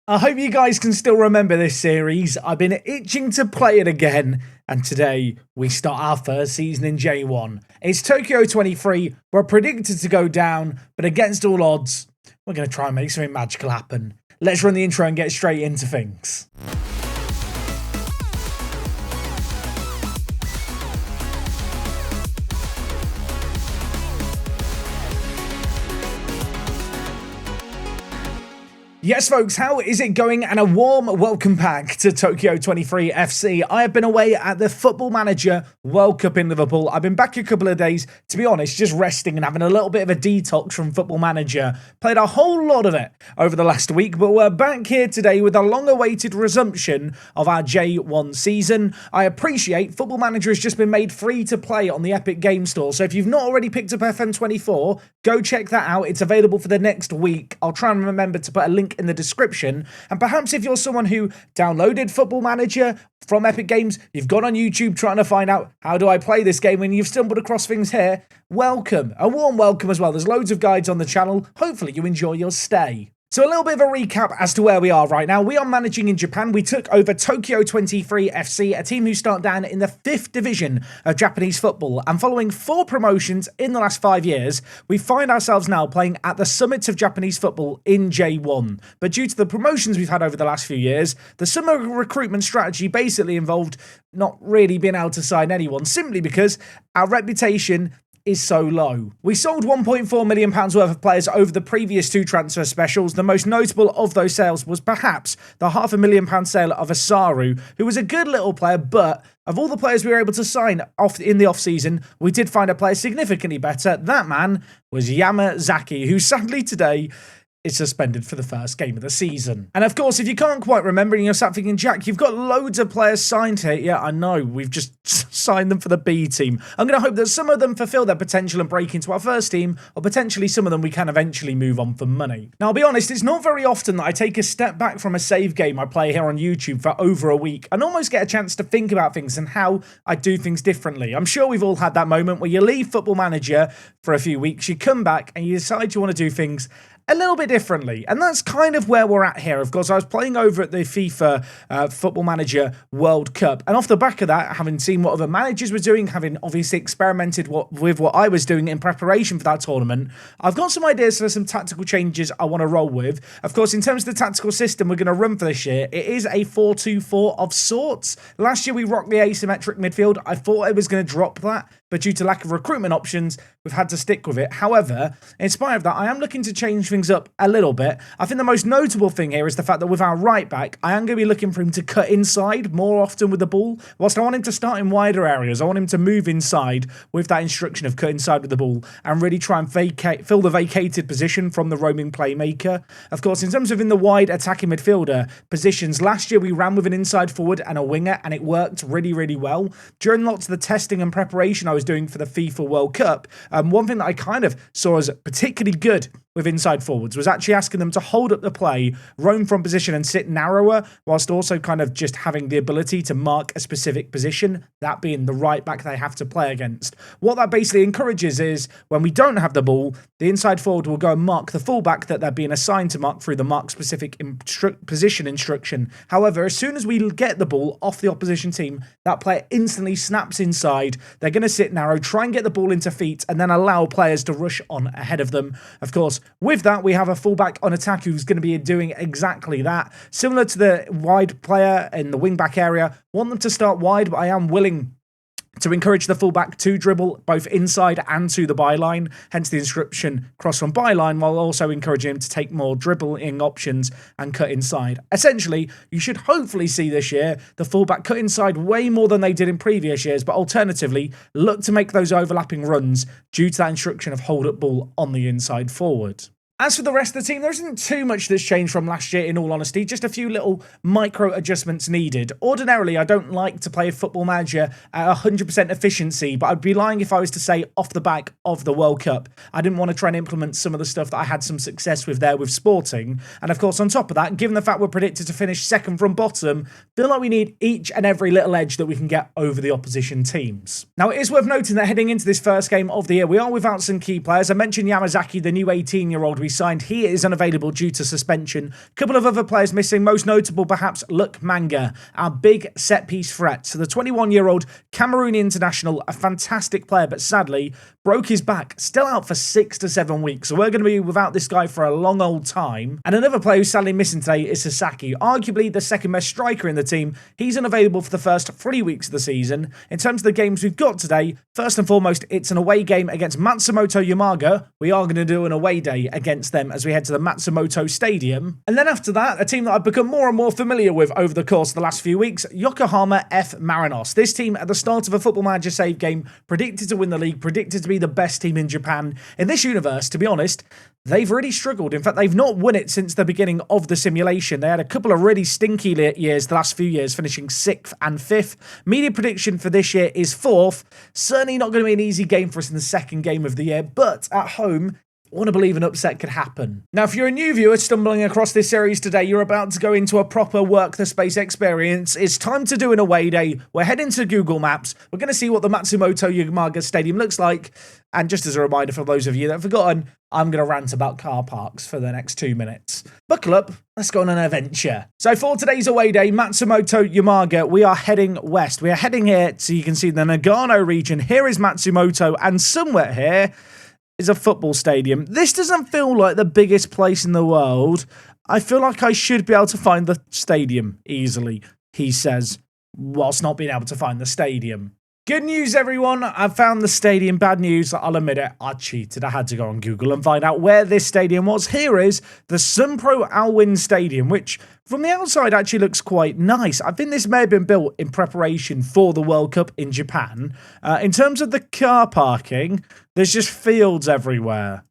I hope you guys can still remember this series. I've been itching to play it again, and today we start our first season in J1. It's Tokyo 23, we're predicted to go down, but against all odds, we're going to try and make something magical happen. Let's run the intro and get straight into things. Yes, folks, how is it going? And a warm welcome back to Tokyo 23 FC. I have been away at the Football Manager World Cup in Liverpool. I've been back a couple of days, to be honest, just resting and having a little bit of a detox from Football Manager. Played a whole lot of it over the last week, but we're back here today with a long-awaited resumption of our J1 season. I appreciate Football Manager has just been made free to play on the Epic Game Store, so if you've not already picked up FM24, go check that out. It's available for the next week. I'll try and remember to put a link in the description, and perhaps if you're someone who downloaded Football Manager from Epic Games, you've gone on YouTube trying to find out how do I play this game and you've stumbled across things here, welcome, a warm welcome as well. There's loads of guides on the channel. Hopefully you enjoy your stay. So a little bit of a recap as to where we are right now. We are managing in Japan. We took over Tokyo 23 FC, a team who start down in the 5th division of Japanese football. And following 4 promotions in the last 5 years, we find ourselves now playing at the summit of Japanese football in J1. But due to the promotions we've had over the last few years, the summer recruitment strategy basically involved not really being able to sign anyone, simply because our reputation is so low. We sold £1.4 million worth of players over the previous 2 transfer specials. The most notable of those sales was perhaps the £500,000 sale of Asaru, who was a good little player, but of all the players we were able to sign off in the off-season, we did find a player significantly better. That man was Yamazaki, who sadly today is suspended for the first game of the season. And of course, if you can't quite remember and you're sat thinking, Jack, you've got loads of players signed here. Yeah, I know. We've just signed them for the B team. I'm going to hope that some of them fulfill their potential and break into our first team, or potentially some of them we can eventually move on for money. Now, I'll be honest, it's not very often that I take a step back from a save game I play here on YouTube for over a week and almost get a chance to think about things and how I do things differently. I'm sure we've all had that moment where you leave Football Manager for a few weeks, you come back and you decide you want to do things a little bit differently, and that's kind of where we're at here. Of course, I was playing over at the FIFA Football Manager World Cup, and off the back of that, having seen what other managers were doing, having obviously experimented with what I was doing in preparation for that tournament, I've got some ideas for some tactical changes I want to roll with. Of course, in terms of the tactical system we're going to run for this year, it is a 4-2-4 of sorts. Last year we rocked the asymmetric midfield. I thought I was going to drop that, but due to lack of recruitment options, we've had to stick with it. However, in spite of that, I am looking to change things up a little bit. I think the most notable thing here is the fact that with our right back, I am going to be looking for him to cut inside more often with the ball. Whilst I want him to start in wider areas, I want him to move inside with that instruction of cut inside with the ball and really try and fill the vacated position from the roaming playmaker. Of course, in terms of in the wide attacking midfielder positions, last year we ran with an inside forward and a winger, and it worked really, really well. During lots of the testing and preparation I was doing for the FIFA World Cup, one thing that I kind of saw as particularly good with inside forwards was actually asking them to hold up the play, roam from position and sit narrower, whilst also kind of just having the ability to mark a specific position, that being the right back they have to play against. What that basically encourages is when we don't have the ball, the inside forward will go and mark the fullback that they're being assigned to mark through the mark specific position instruction. However, as soon as we get the ball off the opposition team, that player instantly snaps inside. They're going to sit narrow, try and get the ball into feet, and then allow players to rush on ahead of them. Of course, with that, we have a fullback on attack who's going to be doing exactly that. Similar to the wide player in the wing-back area, want them to start wide, but I am willing to encourage the fullback to dribble both inside and to the byline, hence the inscription cross from byline, while also encouraging him to take more dribbling options and cut inside. Essentially, you should hopefully see this year the fullback cut inside way more than they did in previous years, but alternatively, look to make those overlapping runs due to that instruction of hold up ball on the inside forward. As for the rest of the team, there isn't too much that's changed from last year, in all honesty. Just a few little micro adjustments needed. Ordinarily, I don't like to play a Football Manager at 100% efficiency, but I'd be lying if I was to say off the back of the World Cup, I didn't want to try and implement some of the stuff that I had some success with there with Sporting. And of course, on top of that, given the fact we're predicted to finish second from bottom, feel like we need each and every little edge that we can get over the opposition teams. Now, it is worth noting that heading into this first game of the year, we are without some key players. I mentioned Yamazaki, the new 18-year-old we signed. He is unavailable due to suspension. A couple of other players missing, most notable perhaps Luc Manga, our big set-piece threat. So the 21-year-old Cameroonian international, a fantastic player, but sadly broke his back, still out for 6 to 7 weeks. So we're going to be without this guy for a long old time. And another player who's sadly missing today is Sasaki, arguably the second best striker in the team. He's unavailable for the first 3 weeks of the season. In terms of the games we've got today, first and foremost, it's an away game against Matsumoto Yamaga. We are going to do an away day against them as we head to the Matsumoto Stadium. And then after that, a team that I've become more and more familiar with over the course of the last few weeks, Yokohama F Marinos. This team at the start of a Football Manager save game predicted to win the league, predicted to be the best team in Japan. In this universe, to be honest, they've really struggled. In fact, they've not won it since the beginning of the simulation. They had a couple of really stinky years the last few years, finishing 6th and 5th. Media prediction for this year is 4th. Certainly not going to be an easy game for us in the second game of the year, but at home, I want to believe an upset could happen. Now, if you're a new viewer stumbling across this series today, you're about to go into a proper work the space experience. It's time to do an away day. We're heading to Google Maps. We're going to see what the Matsumoto Yamaga Stadium looks like. And just as a reminder for those of you that have forgotten, I'm going to rant about car parks for the next 2 minutes. Buckle up, let's go on an adventure. So for today's away day, Matsumoto Yamaga, we are heading west. We are heading here so you can see the Nagano region. Here is Matsumoto, and somewhere here is a football stadium. This doesn't feel like the biggest place in the world. I feel like I should be able to find the stadium easily, he says, whilst not being able to find the stadium. Good news, everyone. I've found the stadium. Bad news, I'll admit it. I cheated. I had to go on Google and find out where this stadium was. Here is the Sunpro Alwyn Stadium, which from the outside actually looks quite nice. I think this may have been built in preparation for the World Cup in Japan. In terms of the car parking, there's just fields everywhere.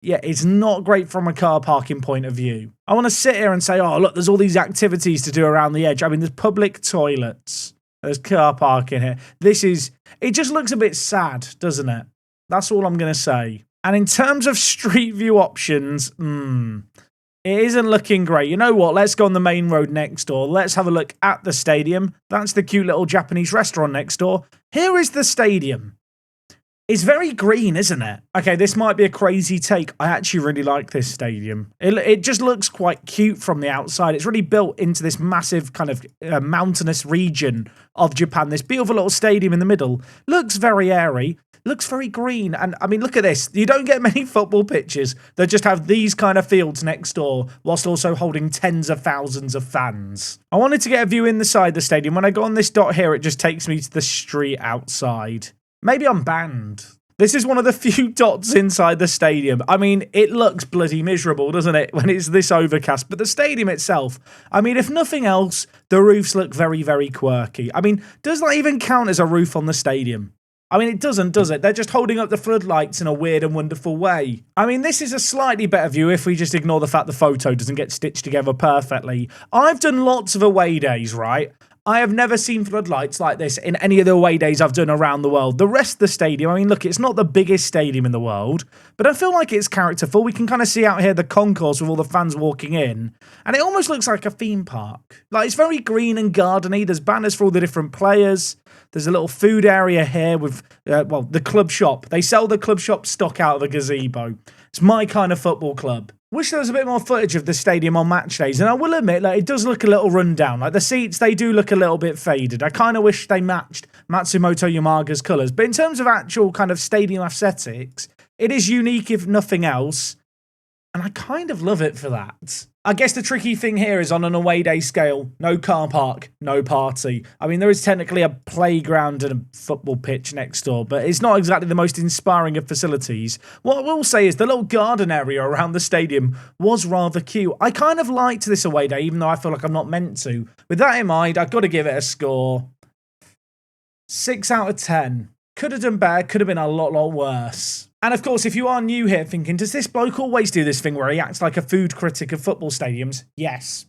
Yeah, it's not great from a car parking point of view. I want to sit here and say, oh, look, there's all these activities to do around the edge. I mean, there's public toilets. There's car parking here. It just looks a bit sad, doesn't it? That's all I'm going to say. And in terms of street view options, it isn't looking great. You know what? Let's go on the main road next door. Let's have a look at the stadium. That's the cute little Japanese restaurant next door. Here is the stadium. It's very green, isn't it? Okay, this might be a crazy take. I actually really like this stadium. It just looks quite cute from the outside. It's really built into this massive kind of mountainous region of Japan. This beautiful little stadium in the middle. Looks very airy. Looks very green. And I mean, look at this. You don't get many football pitches that just have these kind of fields next door whilst also holding tens of thousands of fans. I wanted to get a view inside the stadium. When I go on this dot here, it just takes me to the street outside. Maybe I'm banned. This is one of the few dots inside the stadium. I mean, it looks bloody miserable, doesn't it, when it's this overcast? But the stadium itself, I mean, if nothing else, the roofs look very, very quirky. I mean, does that even count as a roof on the stadium? I mean, it doesn't, does it? They're just holding up the floodlights in a weird and wonderful way. I mean, this is a slightly better view if we just ignore the fact the photo doesn't get stitched together perfectly. I've done lots of away days, right? I have never seen floodlights like this in any of the away days I've done around the world. The rest of the stadium, I mean, look, it's not the biggest stadium in the world, but I feel like it's characterful. We can kind of see out here the concourse with all the fans walking in, and it almost looks like a theme park. Like, it's very green and gardeny. There's banners for all the different players. There's a little food area here with, the club shop. They sell the club shop stock out of a gazebo. It's my kind of football club. Wish there was a bit more footage of the stadium on match days, and I will admit, like, it does look a little run down. Like, the seats, they do look a little bit faded. I kind of wish they matched Matsumoto Yamaga's colours. But in terms of actual kind of stadium aesthetics, it is unique if nothing else, and I kind of love it for that. I guess the tricky thing here is on an away day scale, no car park, no party. I mean, there is technically a playground and a football pitch next door, but it's not exactly the most inspiring of facilities. What I will say is the little garden area around the stadium was rather cute. I kind of liked this away day, even though I feel like I'm not meant to. With that in mind, I've got to give it a score. 6 out of 10. Could have done better, could have been a lot worse. And of course, if you are new here thinking, does this bloke always do this thing where he acts like a food critic of football stadiums? Yes.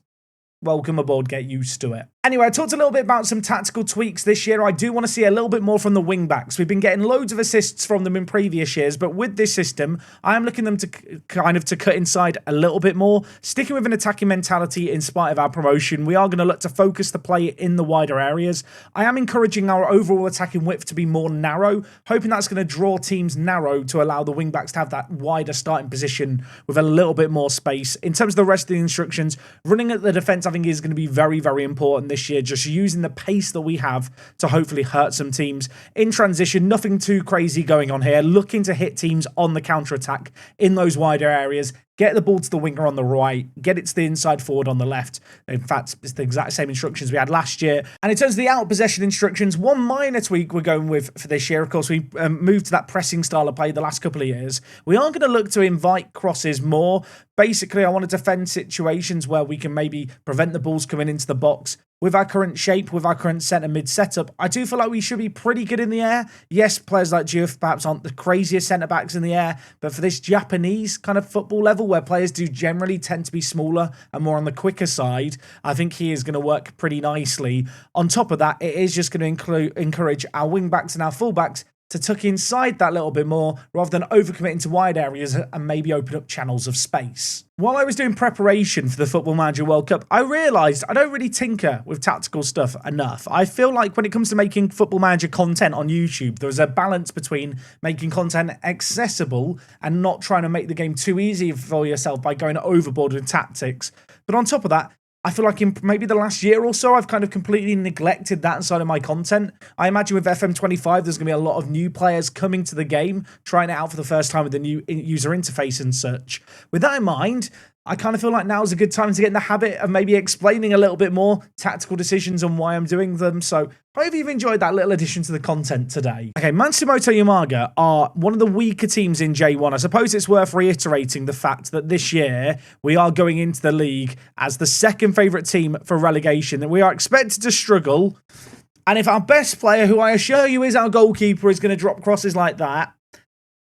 Welcome aboard, get used to it. Anyway, I talked a little bit about some tactical tweaks this year. I do want to see a little bit more from the wing-backs. We've been getting loads of assists from them in previous years, but with this system, I am looking them to to cut inside a little bit more, sticking with an attacking mentality in spite of our promotion. We are going to look to focus the play in the wider areas. I am encouraging our overall attacking width to be more narrow, hoping that's going to draw teams narrow to allow the wing-backs to have that wider starting position with a little bit more space. In terms of the rest of the instructions, running at the defence I think is going to be very, very important this year, just using the pace that we have to hopefully hurt some teams. In transition, nothing too crazy going on here, looking to hit teams on the counter-attack in those wider areas. Get the ball to the winger on the right, get it to the inside forward on the left. In fact, it's the exact same instructions we had last year. And in terms of the out possession instructions, one minor tweak we're going with for this year, of course, we moved to that pressing style of play the last couple of years. We are going to look to invite crosses more. Basically, I want to defend situations where we can maybe prevent the balls coming into the box. With our current shape, with our current centre mid setup, I do feel like we should be pretty good in the air. Yes, players like Juve perhaps aren't the craziest centre backs in the air, but for this Japanese kind of football level where players do generally tend to be smaller and more on the quicker side, I think he is going to work pretty nicely. On top of that, it is just going to encourage our wing backs and our full backs to tuck inside that little bit more rather than overcommitting to wide areas and maybe open up channels of space. While I was doing preparation for the Football Manager World Cup, I realised I don't really tinker with tactical stuff enough. I feel like when it comes to making Football Manager content on YouTube, there's a balance between making content accessible and not trying to make the game too easy for yourself by going overboard with tactics. But on top of that, I feel like in maybe the last year or so, I've kind of completely neglected that side of my content. I imagine with FM25, there's going to be a lot of new players coming to the game, trying it out for the first time with the new user interface and such. With that in mind, I kind of feel like now is a good time to get in the habit of maybe explaining a little bit more tactical decisions and why I'm doing them. So I hope you've enjoyed that little addition to the content today. Okay, Matsumoto Yamaga are one of the weaker teams in J1. I suppose it's worth reiterating the fact that this year we are going into the league as the second favourite team for relegation, that we are expected to struggle. And if our best player, who I assure you is our goalkeeper, is going to drop crosses like that,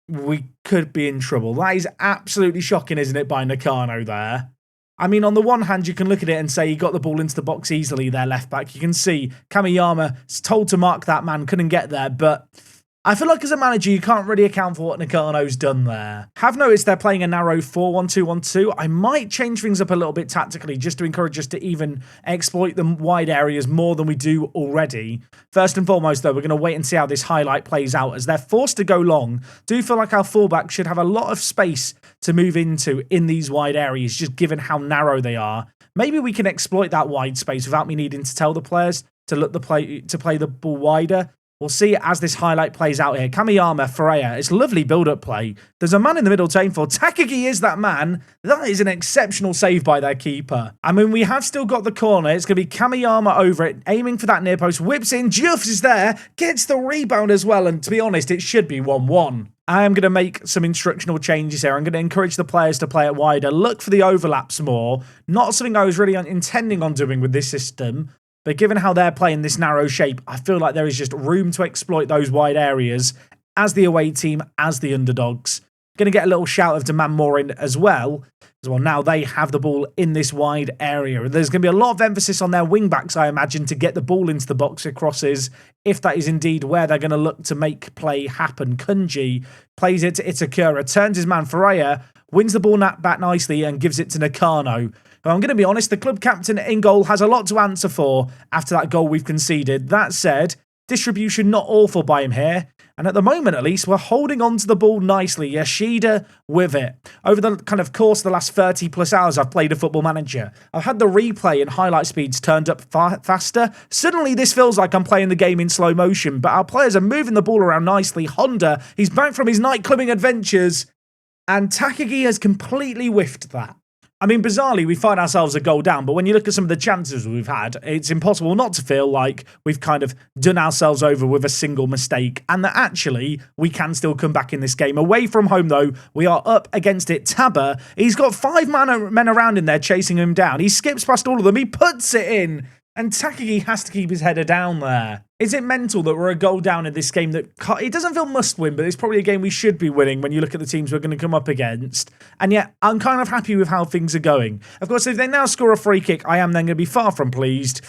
we could be in trouble. That is absolutely shocking, isn't it, by Nakano there? I mean, on the one hand, you can look at it and say he got the ball into the box easily there, left back. You can see Kamiyama's told to mark that man, couldn't get there, but I feel like as a manager, you can't really account for what Nakano's done there. Have noticed they're playing a narrow 4-1-2-1-2. I might change things up a little bit tactically just to encourage us to even exploit the wide areas more than we do already. First and foremost, though, we're going to wait and see how this highlight plays out. As they're forced to go long, do feel like our fullback should have a lot of space to move into in these wide areas, just given how narrow they are. Maybe we can exploit that wide space without me needing to tell the players to look to play the ball wider. We'll see as this highlight plays out here. Kamiyama, Freya, it's lovely build-up play. There's a man in the middle to aim for. Takagi is that man. That is an exceptional save by their keeper. I mean, we have still got the corner. It's going to be Kamiyama over it, aiming for that near post. Whips in, Juffs is there, gets the rebound as well. And to be honest, it should be 1-1. I am going to make some instructional changes here. I'm going to encourage the players to play it wider, look for the overlaps more. Not something I was really intending on doing with this system. But given how they're playing this narrow shape, I feel like there is just room to exploit those wide areas as the away team, as the underdogs. Going to get a little shout of demand more in as well. Now they have the ball in this wide area. There's going to be a lot of emphasis on their wing-backs, I imagine, to get the ball into the box with crosses, if that is indeed where they're going to look to make play happen. Kunji plays it to Itakura, turns his man Freya, wins the ball back nicely and gives it to Nakano. I'm going to be honest, the club captain in goal has a lot to answer for after that goal we've conceded. That said, distribution not awful by him here. And at the moment, at least, we're holding on to the ball nicely. Yoshida with it. Over the kind of course of the last 30 plus hours I've played a Football Manager, I've had the replay and highlight speeds turned up faster. Suddenly, this feels like I'm playing the game in slow motion, but our players are moving the ball around nicely. Honda, he's back from his nightclubbing adventures, and Takagi has completely whiffed that. I mean, bizarrely, we find ourselves a goal down, but when you look at some of the chances we've had, it's impossible not to feel like we've kind of done ourselves over with a single mistake, and that actually we can still come back in this game. Away from home, though, we are up against it. Taba, he's got 5 men around in there chasing him down. He skips past all of them. He puts it in. And Takagi has to keep his header down there. Is it mental that we're a goal down in this game that it doesn't feel must win, but it's probably a game we should be winning when you look at the teams we're going to come up against. And yet, I'm kind of happy with how things are going. Of course, if they now score a free kick, I am then going to be far from pleased.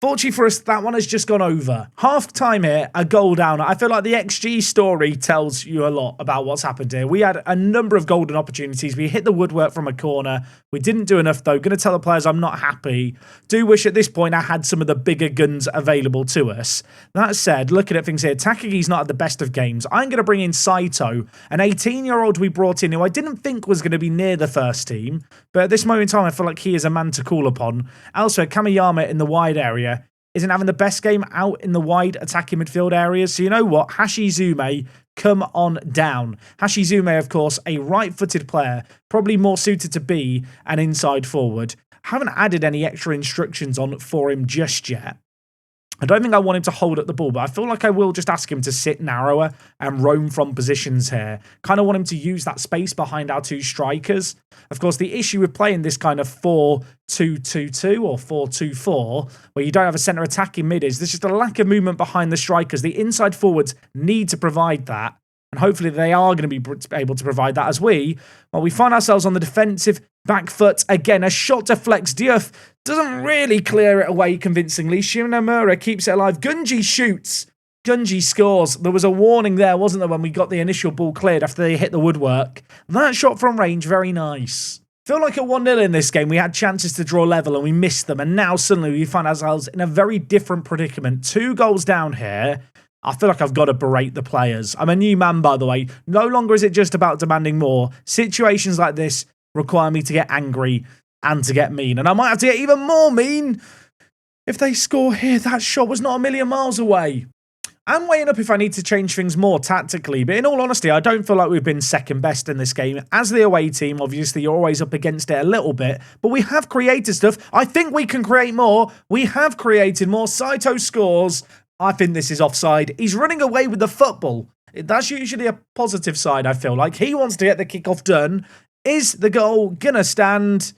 Fortunately for us, that one has just gone over. Half time here, a goal down. I feel like the XG story tells you a lot about what's happened here. We had a number of golden opportunities. We hit the woodwork from a corner. We didn't do enough, though. Going to tell the players I'm not happy. Do wish at this point I had some of the bigger guns available to us. That said, looking at things here, Takagi's not at the best of games. I'm going to bring in Saito, an 18-year-old we brought in who I didn't think was going to be near the first team. But at this moment in time, I feel like he is a man to call upon. Elsewhere, Kamiyama in the wide area isn't having the best game out in the wide attacking midfield areas. So you know what? Hashizume, come on down. Hashizume, of course, a right-footed player, probably more suited to be an inside forward. Haven't added any extra instructions on for him just yet. I don't think I want him to hold up the ball, but I feel like I will just ask him to sit narrower and roam from positions here. Kind of want him to use that space behind our two strikers. Of course, the issue with playing this kind of 4-2-2-2 or 4-2-4, where you don't have a centre attacking mid, is there's just a lack of movement behind the strikers. The inside forwards need to provide that. And hopefully they are going to be able to provide that as we find ourselves on the defensive back foot. Again, a shot deflects. Diouf doesn't really clear it away convincingly. Shinamura keeps it alive. Gunji shoots. Gunji scores. There was a warning there, wasn't there, when we got the initial ball cleared after they hit the woodwork. That shot from range, very nice. Feel like at 1-0 in this game, we had chances to draw level and we missed them. And now suddenly we find ourselves in a very different predicament. 2 goals down here. I feel like I've got to berate the players. I'm a new man, by the way. No longer is it just about demanding more. Situations like this require me to get angry and to get mean. And I might have to get even more mean if they score here. That shot was not a million miles away. I'm weighing up if I need to change things more tactically, but in all honesty, I don't feel like we've been second best in this game. As the away team, obviously, you're always up against it a little bit, but we have created stuff. I think we can create more. We have created more. Saito scores. I think this is offside. He's running away with the football. That's usually a positive side, I feel like. He wants to get the kickoff done. Is the goal gonna stand?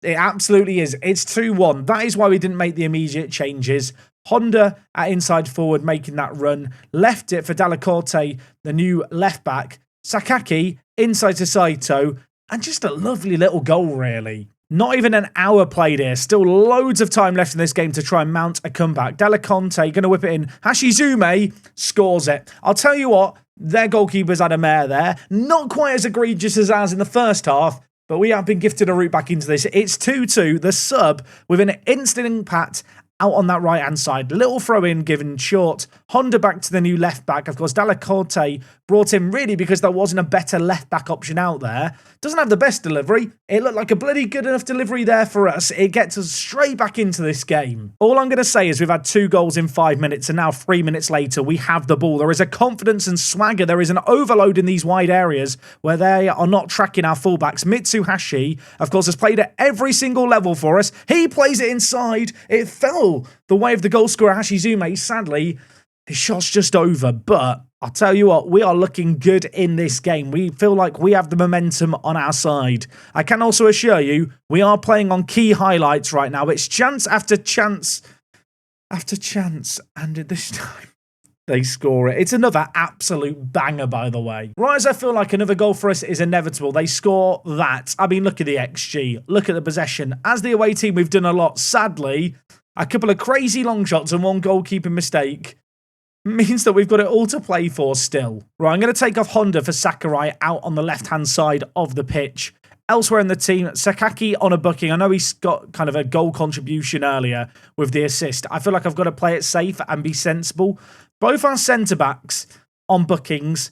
It absolutely is. It's 2-1. That is why we didn't make the immediate changes. Honda at inside forward making that run. Left it for Delacorte, the new left back. Sakaki inside to Saito. And just a lovely little goal, really. Not even an hour played here. Still loads of time left in this game to try and mount a comeback. Delaconte going to whip it in. Hashizume scores it. I'll tell you what, their goalkeeper's had a mare there. Not quite as egregious as ours in the first half, but we have been gifted a route back into this. It's 2-2. The sub with an instant impact out on that right-hand side. Little throw-in given short. Honda back to the new left-back. Of course, Delacorte brought in really because there wasn't a better left-back option out there. Doesn't have the best delivery. It looked like a bloody good enough delivery there for us. It gets us straight back into this game. All I'm going to say is we've had 2 goals in 5 minutes, and now 3 minutes later, we have the ball. There is a confidence and swagger. There is an overload in these wide areas where they are not tracking our fullbacks. Mitsuhashi, of course, has played at every single level for us. He plays it inside. It fell the way of the goal scorer, Hashizume. Sadly, his shot's just over, but I'll tell you what, we are looking good in this game. We feel like we have the momentum on our side. I can also assure you, we are playing on key highlights right now. It's chance after chance after chance, and at this time, they score it. It's another absolute banger, by the way. Right as I feel like another goal for us is inevitable, they score that. I mean, look at the XG. Look at the possession. As the away team, we've done a lot. Sadly, a couple of crazy long shots and one goalkeeping mistake means that we've got it all to play for still. Right, I'm going to take off Honda for Sakurai out on the left-hand side of the pitch. Elsewhere in the team, Sakaki on a booking. I know he's got kind of a goal contribution earlier with the assist. I feel like I've got to play it safe and be sensible. Both our centre-backs on bookings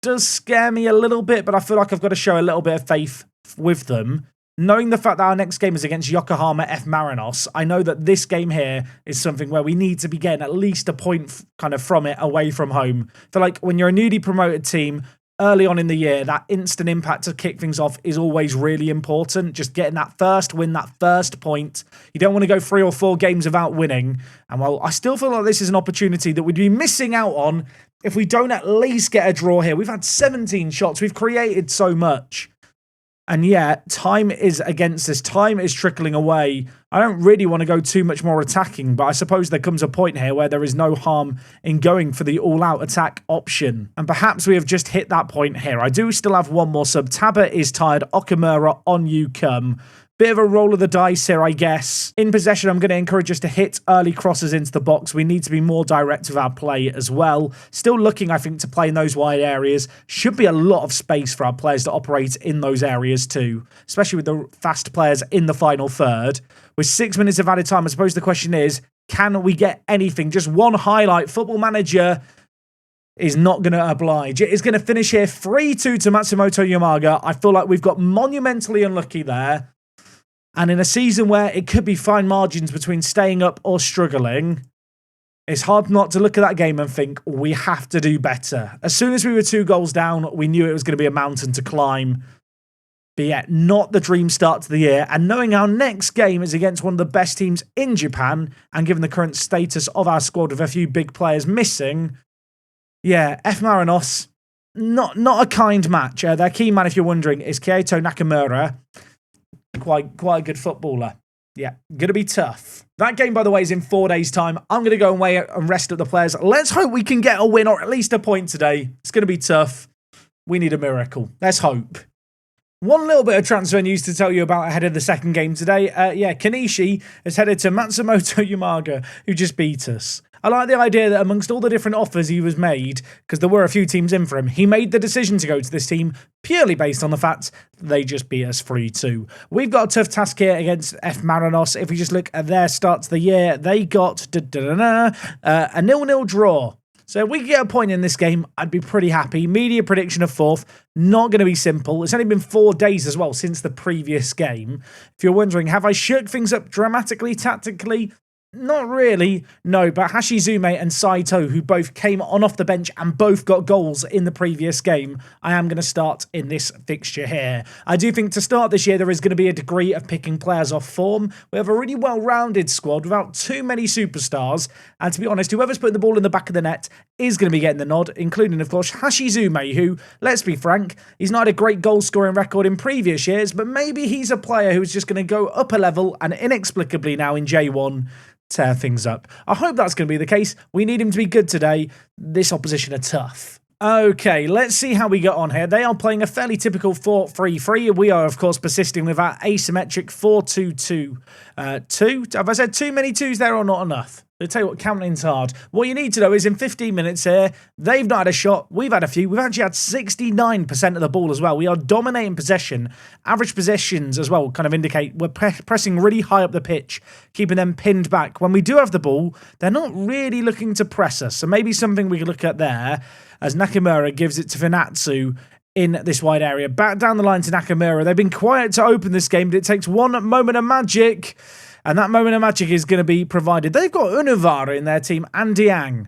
does scare me a little bit, but I feel like I've got to show a little bit of faith with them. Knowing the fact that our next game is against Yokohama F Marinos, I know that this game here is something where we need to be getting at least a point kind of from it away from home. I feel like when you're a newly promoted team, early on in the year, that instant impact to kick things off is always really important. Just getting that first win, that first point. You don't want to go 3 or 4 games without winning. And well, I still feel like this is an opportunity that we'd be missing out on if we don't at least get a draw here. We've had 17 shots. We've created so much. And yet, time is against us. Time is trickling away. I don't really want to go too much more attacking, but I suppose there comes a point here where there is no harm in going for the all-out attack option. And perhaps we have just hit that point here. I do still have one more sub. Taba is tired. Okamura, on you come. Bit of a roll of the dice here, I guess. In possession, I'm going to encourage us to hit early crosses into the box. We need to be more direct with our play as well. Still looking, I think, to play in those wide areas. Should be a lot of space for our players to operate in those areas too, especially with the fast players in the final third. With 6 minutes of added time, I suppose the question is, can we get anything? Just one highlight. Football Manager is not going to oblige. It is going to finish here 3-2 to Matsumoto Yamaga. I feel like we've got monumentally unlucky there. And in a season where it could be fine margins between staying up or struggling, it's hard not to look at that game and think, we have to do better. As soon as we were 2 goals down, we knew it was going to be a mountain to climb. But yet, not the dream start to the year. And knowing our next game is against one of the best teams in Japan, and given the current status of our squad with a few big players missing, yeah, F Marinos, not a kind match. Their key man, if you're wondering, is Keito Nakamura. Quite a good footballer. Yeah, going to be tough. That game, by the way, is in 4 days' time. I'm going to go away and rest up the players. Let's hope we can get a win or at least a point today. It's going to be tough. We need a miracle. Let's hope. One little bit of transfer news to tell you about ahead of the second game today. Yeah, Kanishi has headed to Matsumoto Yamaga, who just beat us. I like the idea that amongst all the different offers he was made, because there were a few teams in for him, he made the decision to go to this team purely based on the fact they just beat us 3-2. We've got a tough task here against F Marinos. If we just look at their start to the year, they got a 0-0 draw. So if we could get a point in this game, I'd be pretty happy. Media prediction of 4th. Not going to be simple. It's only been 4 days as well since the previous game. If you're wondering, have I shook things up dramatically, tactically? Not really, no, but Hashizume and Saito, who both came on off the bench and both got goals in the previous game, I am going to start in this fixture here. I do think to start this year, there is going to be a degree of picking players off form. We have a really well-rounded squad without too many superstars, and to be honest, whoever's putting the ball in the back of the net is going to be getting the nod, including, of course, Hashizume, who, let's be frank, he's not had a great goal-scoring record in previous years, but maybe he's a player who's just going to go up a level and inexplicably now in J1 tear things up. I hope that's going to be the case. We need him to be good today. This opposition are tough. Okay, let's see how we get on here. They are playing a fairly typical 4-3-3. We are, of course, persisting with our asymmetric 4-2-2-2. Have I said too many twos there or not enough? I'll tell you what, counting's hard. What you need to know is in 15 minutes here, they've not had a shot. We've had a few. We've actually had 69% of the ball as well. We are dominating possession. Average possessions as well kind of indicate we're pressing really high up the pitch, keeping them pinned back. When we do have the ball, they're not really looking to press us. So maybe something we could look at there as Nakamura gives it to Finatsu in this wide area. Back down the line to Nakamura. They've been quiet to open this game, but it takes one moment of magic. And that moment of magic is going to be provided. They've got Univara in their team and Diang.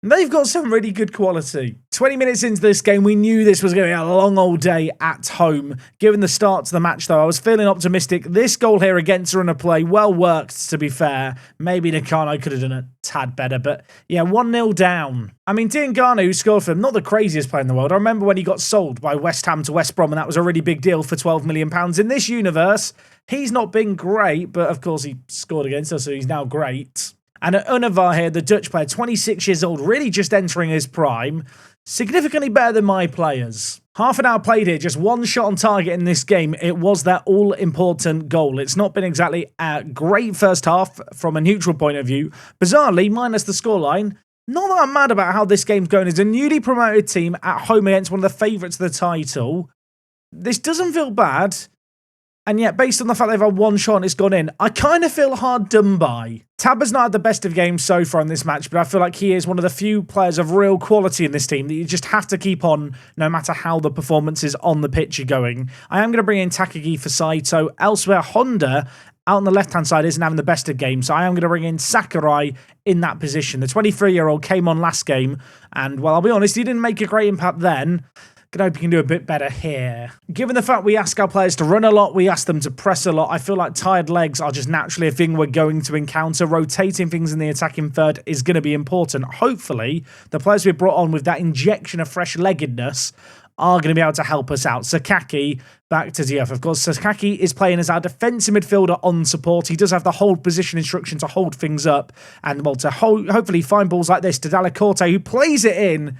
They've got some really good quality. 20 minutes into this game, we knew this was going to be a long old day at home. Given the start to the match, though, I was feeling optimistic. This goal here against run of play, well worked, to be fair. Maybe Nakano could have done a tad better, but yeah, 1-0 down. I mean, Diangana, who scored for them, not the craziest player in the world. I remember when he got sold by West Ham to West Brom, and that was a really big deal for £12 million. In this universe, he's not been great, but of course he scored against us, so he's now great. And Unavar here, the Dutch player, 26 years old, really just entering his prime. Significantly better than my players. Half an hour played here, just one shot on target in this game. It was that all-important goal. It's not been exactly a great first half from a neutral point of view. Bizarrely, minus the scoreline, not that I'm mad about how this game's going. As a newly promoted team at home against one of the favourites of the title, this doesn't feel bad. And yet, based on the fact they've had one shot and it's gone in, I kind of feel hard done by. Tabba's not had the best of games so far in this match, but I feel like he is one of the few players of real quality in this team that you just have to keep on no matter how the performances on the pitch are going. I am going to bring in Takagi for Saito. Elsewhere, Honda out on the left-hand side isn't having the best of games, so I am going to bring in Sakurai in that position. The 23-year-old came on last game, and, well, I'll be honest, he didn't make a great impact then. I hope you can do a bit better here. Given the fact we ask our players to run a lot, we ask them to press a lot, I feel like tired legs are just naturally a thing we're going to encounter. Rotating things in the attacking third is going to be important. Hopefully, the players we brought on with that injection of fresh-leggedness are going to be able to help us out. Sakaki back to DF. Of course, Sakaki is playing as our defensive midfielder on support. He does have the hold position instruction to hold things up and, well, to hopefully find balls like this to Delacorte, who plays it in.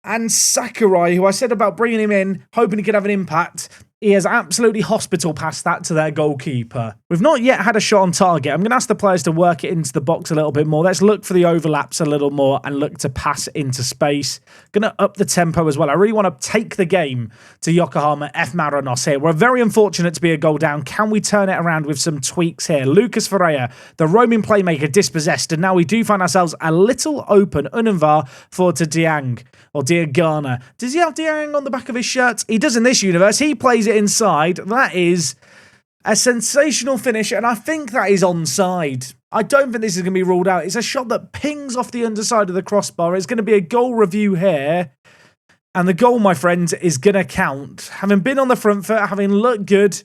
And Sakurai, who I said about bringing him in, hoping he could have an impact, He has absolutely hospital passed that to their goalkeeper. We've not yet had a shot on target. I'm going to ask the players to work it into the box a little bit more. Let's look for the overlaps a little more and look to pass into space. Going to up the tempo as well. I really want to take the game to Yokohama F Marinos here. We're very unfortunate to be a goal down. Can we turn it around with some tweaks here? Lucas Ferreira, the roaming playmaker, dispossessed. And now we do find ourselves a little open. Unanvar forward to Diang. Or Diagana. Does he have Diang on the back of his shirt? He does in this universe. He plays it inside. That is a sensational finish, and I think that is onside. I don't think this is going to be ruled out. It's a shot that pings off the underside of the crossbar. It's going to be a goal review here. And the goal, my friends, is going to count. Having been on the front foot, having looked good,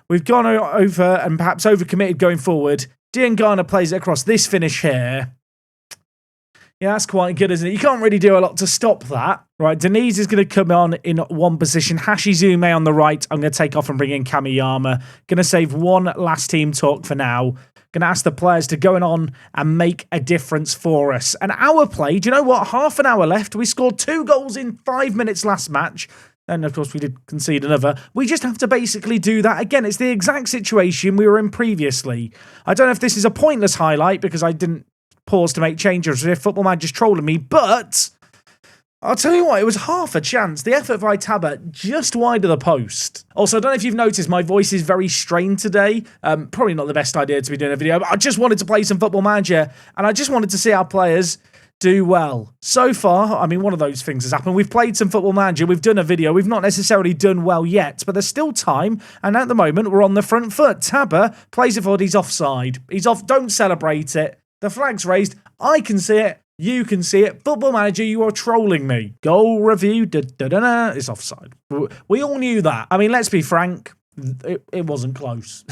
we've gone over and perhaps overcommitted going forward. Diangana plays it across this finish here. Yeah, that's quite good, isn't it? You can't really do a lot to stop that. Right, Denise is going to come on in one position. Hashizume on the right. I'm going to take off and bring in Kamiyama. Going to save one last team talk for now. Going to ask the players to go on and make a difference for us. An hour play. Do you know what? Half an hour left. We scored 2 goals in 5 minutes last match. And, of course, we did concede another. We just have to basically do that again. It's the exact situation we were in previously. I don't know if this is a pointless highlight because I didn't pause to make changes if Football Manager's trolling me, but I'll tell you what, it was half a chance. The effort by Taba just wide of the post. Also, I don't know if you've noticed, my voice is very strained today. Probably not the best idea to be doing a video, but I just wanted to play some Football Manager, and I just wanted to see our players do well. So far, I mean, one of those things has happened. We've played some Football Manager, we've done a video, we've not necessarily done well yet, but there's still time, and at the moment, we're on the front foot. Taba plays it forward, he's offside. He's off, don't celebrate it. The flag's raised. I can see it. You can see it. Football Manager, you are trolling me. Goal review. It's offside. We all knew that. I mean, let's be frank. It wasn't close.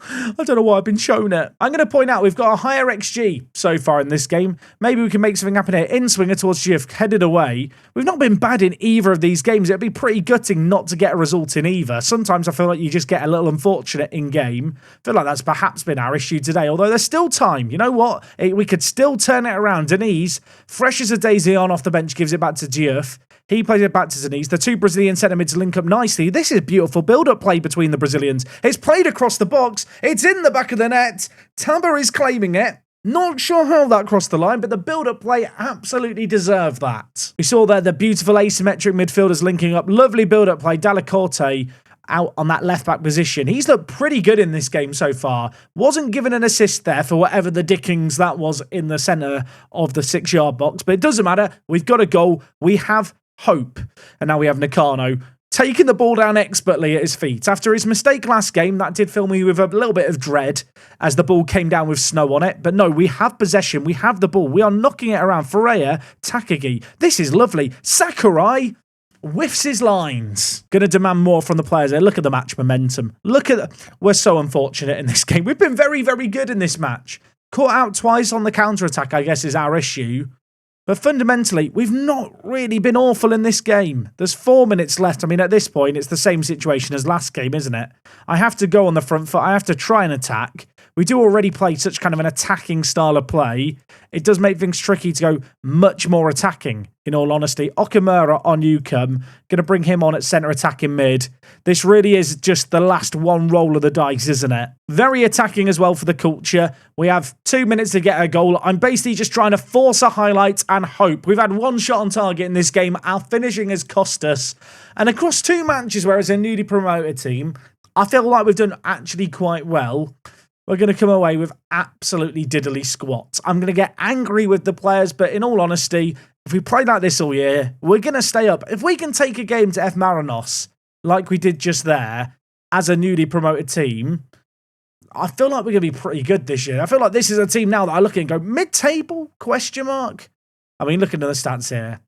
I don't know why I've been shown it. I'm going to point out we've got a higher XG so far in this game. Maybe we can make something happen here. In-swinger towards Jif, headed away. We've not been bad in either of these games. It'd be pretty gutting not to get a result in either. Sometimes I feel like you just get a little unfortunate in-game. I feel like that's perhaps been our issue today, although there's still time. You know what? We could still turn it around. Denise, fresh as a daisy on off the bench, gives it back to Jif. He plays it back to Denise. The 2 Brazilian centre mids link up nicely. This is beautiful build-up play between the Brazilians. It's played across the box. It's in the back of the net. Tamba is claiming it. Not sure how that crossed the line, but the build-up play absolutely deserved that. We saw there the beautiful asymmetric midfielders linking up. Lovely build-up play. Dalacorte out on that left-back position. He's looked pretty good in this game so far. Wasn't given an assist there for whatever the dickings that was in the centre of the 6-yard box, but it doesn't matter. We've got a goal. We have hope. And now we have Nakano taking the ball down expertly at his feet. After his mistake last game, that did fill me with a little bit of dread as the ball came down with snow on it. But no, we have possession. We have the ball. We are knocking it around. Ferreira, Takagi. This is lovely. Sakurai whiffs his lines. Going to demand more from the players there. Look at the match momentum. Look at we're so unfortunate in this game. We've been very, very good in this match. Caught out twice on the counter-attack, I guess, is our issue. But fundamentally, we've not really been awful in this game. There's 4 minutes left. I mean, at this point, it's the same situation as last game, isn't it? I have to go on the front foot. I have to try and attack. We do already play such kind of an attacking style of play. It does make things tricky to go much more attacking, in all honesty. Okamura on Newcomb. Going to bring him on at centre attacking mid. This really is just the last one roll of the dice, isn't it? Very attacking as well for the culture. We have 2 minutes to get a goal. I'm basically just trying to force a highlight and hope. We've had 1 shot on target in this game. Our finishing has cost us. And across 2 matches, whereas a newly promoted team, I feel like we've done actually quite well. We're going to come away with absolutely diddly squat. I'm going to get angry with the players, but in all honesty, if we play like this all year, we're going to stay up. If we can take a game to F Marinos, like we did just there, as a newly promoted team, I feel like we're going to be pretty good this year. I feel like this is a team now that I look at and go, mid-table? Question mark? I mean, looking at the stats here.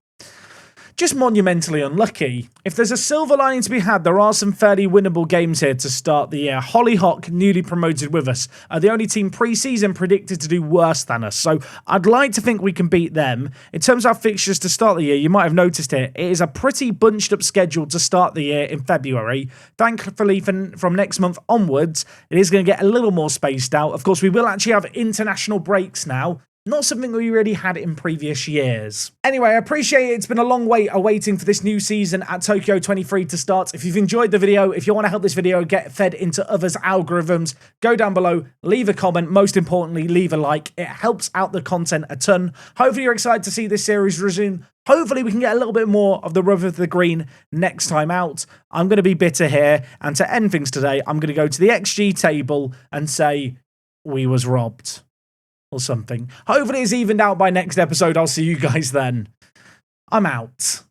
Just monumentally unlucky. If there's a silver lining to be had, there are some fairly winnable games here to start the year. Hollyhock, newly promoted with us, are the only team pre-season predicted to do worse than us. So I'd like to think we can beat them. In terms of our fixtures to start the year, you might have noticed it. It is a pretty bunched up schedule to start the year in February. Thankfully, from next month onwards, it is going to get a little more spaced out. Of course, we will actually have international breaks now. Not something we really had in previous years. Anyway, I appreciate it. It's been a long wait awaiting for this new season at Tokyo 23 to start. If you've enjoyed the video, if you want to help this video get fed into others' algorithms, go down below, leave a comment. Most importantly, leave a like. It helps out the content a ton. Hopefully you're excited to see this series resume. Hopefully we can get a little bit more of the rub of the green next time out. I'm going to be bitter here. And to end things today, I'm going to go to the XG table and say, we was robbed. Or something. Hopefully it's evened out by next episode. I'll see you guys then. I'm out.